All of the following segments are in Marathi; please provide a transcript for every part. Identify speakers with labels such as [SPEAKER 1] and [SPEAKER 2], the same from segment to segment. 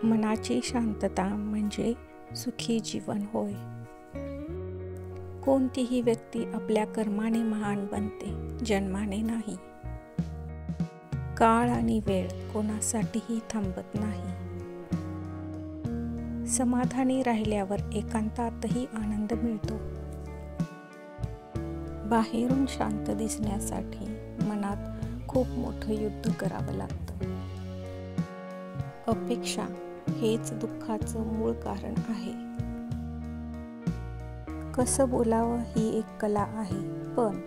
[SPEAKER 1] मनाची शांतता म्हणजे सुखी जीवन होय. कोणतीही व्यक्ती आपल्या कर्माने महान बनते, जन्माने नाही. काळ आणि वेळ कोणासाठीही थांबत नाही. समाधानी राहिल्यावर एकांतातही आनंद मिळतो. बाहेरून शांत दिसण्यासाठी मनात खूप मोठं युद्ध करावं लागतं. अपेक्षा हेच दुःखाचं मूळ कारण आहे. कसं बोलावं ही एक कला आहे, पण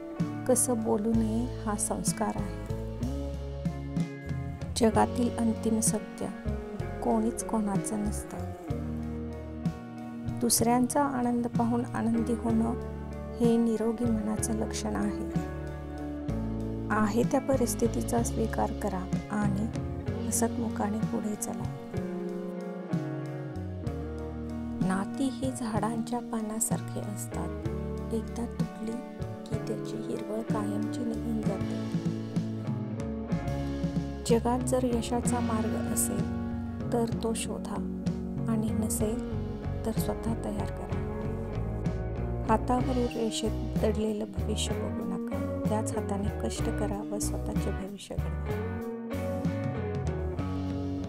[SPEAKER 1] कसं बोलू नये हा संस्कार आहे. जगातील अंतिम सत्य कोणीच कोणाचं नसतं. दुसऱ्यांचा आनंद पाहून आनंदी होणं हे निरोगी मनाचं लक्षण आहे त्या परिस्थितीचा स्वीकार करा आणि हसतमुखाने पुढे चला. नाती ही झाडांच्या पानासारखे असतात. एकदा तुटली की त्याची हिरवळ कायमची निघून जाते. जगात जर यशाचा मार्ग असेल तर तो शोधा आणि नसेल तर स्वतः तयार करा. हातावरील रेषेत दडलेलं भविष्य बघू नका. त्याच हाताने कष्ट करा व स्वतःचे भविष्य घडवा.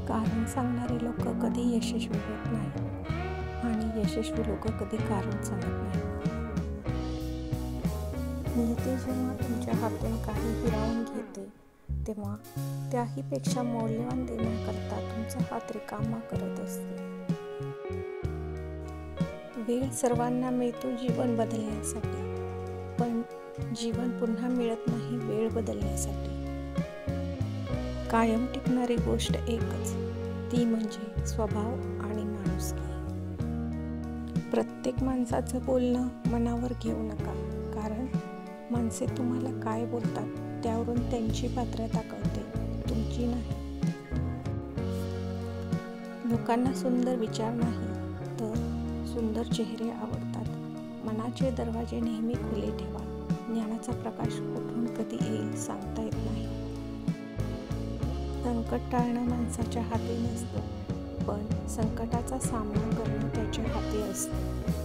[SPEAKER 1] कारण सांगणारे लोक कधी यशस्वी होत नाही आणि यशस्वी लोक कधी कारण सांगत नाही. नियती जेव्हा तुमच्या हातून काही हिरावून घेते तेव्हा त्याहीपेक्षा मौल्यवान देण्याकरता तुमचा हात रिकामा करत असते. वेळ सर्वांना मिळतो जीवन बदलण्यासाठी, पण जीवन पुन्हा मिळत नाही वेळ बदलण्यासाठी. कायम टिकणारी गोष्ट एकच, ती म्हणजे स्वभाव आणि माणुसकी. प्रत्येक माणसाचं बोलणं मनावर घेऊ नका, कारण माणसे तुम्हाला काय बोलतात त्यावरून त्यांची पात्रता कळते, तुमची नाही. लोकांना सुंदर विचार नाही तर सुंदर चेहरे आवडतात. मनाचे दरवाजे नेहमी खुले ठेवा. ज्ञानाचा प्रकाश कुठून कधी येईल सांगता येत नाही. संकट टाळणं माणसाच्या हाती नसतं, पण संकटाचा सामना करणं त्याच्या हाती असतं.